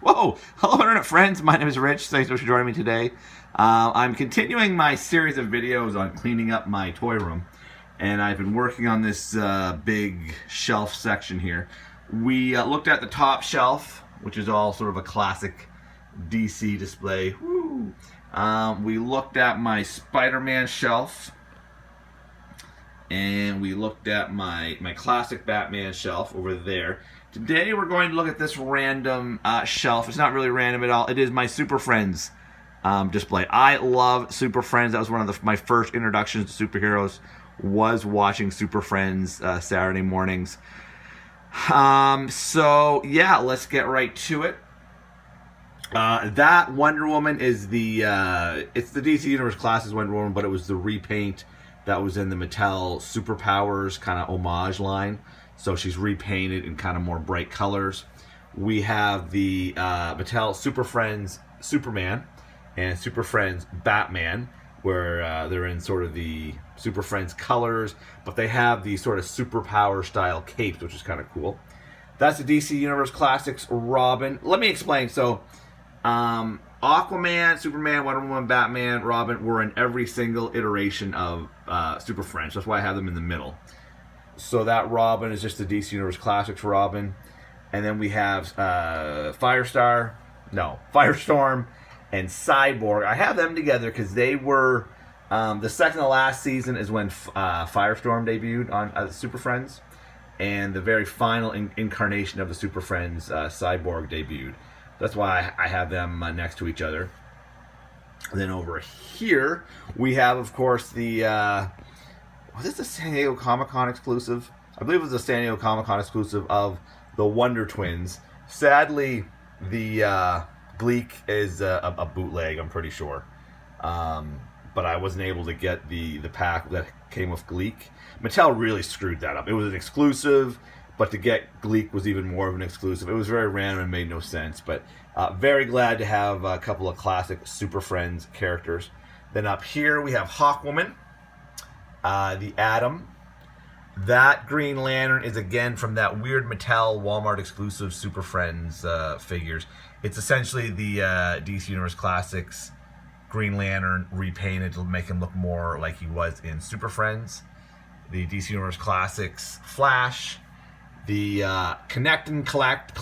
Whoa! Hello, internet friends. My name is Rich. Thanks so much for joining me today. I'm continuing my series of videos on cleaning up my toy room, and I've been working on this big shelf section here. We looked at the top shelf, which is all sort of a classic DC display. Woo! We looked at my Spider-Man shelf, and we looked at my classic Batman shelf over there. Today we're going to look at this random shelf. It's not really random at all. It is my Super Friends display. I love Super Friends. That was one of my first introductions to superheroes, was watching Super Friends Saturday mornings. So yeah, let's get right to it. That Wonder Woman is it's the DC Universe Classics Wonder Woman, but it was the repaint that was in the Mattel Superpowers kind of homage line. So she's repainted in kind of more bright colors. We have the Mattel Super Friends Superman and Super Friends Batman, where they're in sort of the Super Friends colors, but they have these sort of superpower style capes, which is kind of cool. That's the DC Universe Classics Robin. Let me explain. So Aquaman, Superman, Wonder Woman, Batman, Robin were in every single iteration of Super Friends. That's why I have them in the middle. So that Robin is just the DC Universe Classics Robin. And then we have Firestorm, and Cyborg. I have them together because they were, the second to last season is when Firestorm debuted on Super Friends. And the very final incarnation of the Super Friends, Cyborg, debuted. That's why I have them next to each other. And then over here, we have, of course, the... was this a San Diego Comic-Con exclusive? I believe it was a San Diego Comic-Con exclusive of the Wonder Twins. Sadly, the Gleek is a bootleg, I'm pretty sure. But I wasn't able to get the pack that came with Gleek. Mattel really screwed that up. It was an exclusive, but to get Gleek was even more of an exclusive. It was very random and made no sense. But very glad to have a couple of classic Super Friends characters. Then up here we have Hawkwoman. The Atom. That Green Lantern is again from that weird Mattel Walmart exclusive Super Friends figures. It's essentially the DC Universe Classics Green Lantern repainted to make him look more like he was in Super Friends. The DC Universe Classics Flash. The Collect and Connect,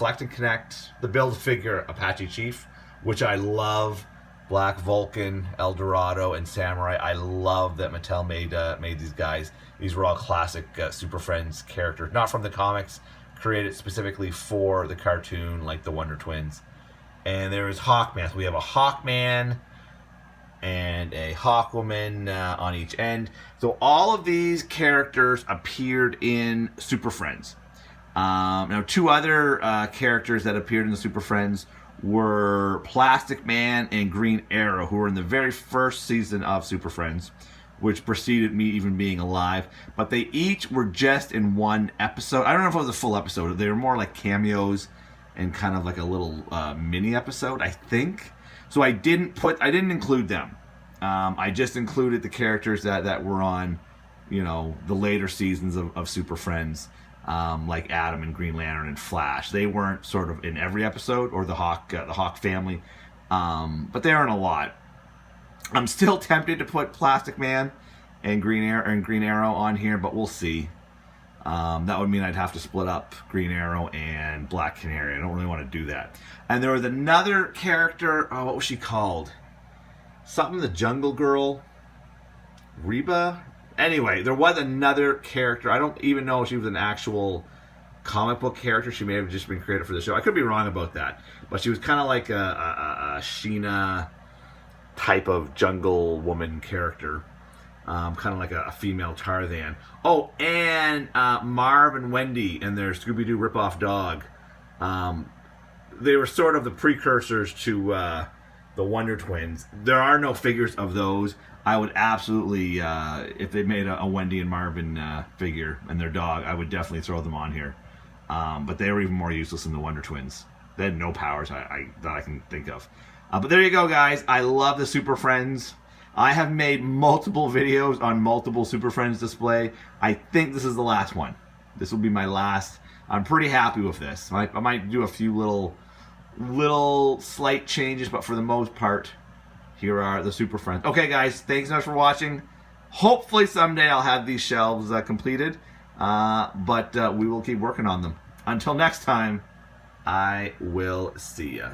the Build-A-Figure Apache Chief, which I love. Black Vulcan, El Dorado, and Samurai. I love that Mattel made these guys. These were all classic Super Friends characters, not from the comics, created specifically for the cartoon, like the Wonder Twins. And there is Hawkman. So we have a Hawkman and a Hawkwoman on each end. So all of these characters appeared in Super Friends. Now, two other characters that appeared in the Super Friends were Plastic Man and Green Arrow, who were in the very first season of Super Friends, which preceded me even being alive. But they each were just in one episode. I don't know if it was a full episode. They were more like cameos and kind of like a little mini episode, I think. So I didn't include them. I just included the characters that were on, the later seasons of Super Friends. Like Atom and Green Lantern and Flash. They weren't sort of in every episode, or the Hawk family, but they are in a lot. I'm still tempted to put Plastic Man and Green Arrow on here, but we'll see. That would mean I'd have to split up Green Arrow and Black Canary. I don't really want to do that. And there was another character. Oh, what was she called? Something the Jungle Girl. Reba. Anyway, there was another character. I don't even know if she was an actual comic book character. She may have just been created for the show. I could be wrong about that. But she was kind of like a Sheena type of jungle woman character. Kind of like a female Tarzan. Oh, and Marv and Wendy and their Scooby-Doo ripoff dog. They were sort of the precursors to the Wonder Twins. There are no figures of those. I would absolutely, if they made a Wendy and Marvin figure and their dog, I would definitely throw them on here. But they were even more useless than the Wonder Twins. They had no powers that I can think of. But there you go, guys. I love the Super Friends. I have made multiple videos on multiple Super Friends display. I think this is the last one. This will be my last. I'm pretty happy with this. I might do a few little little slight changes, but for the most part, here are the Super Friends. Okay, guys, thanks so much for watching. Hopefully someday I'll have these shelves completed, but we will keep working on them. Until next time, I will see ya.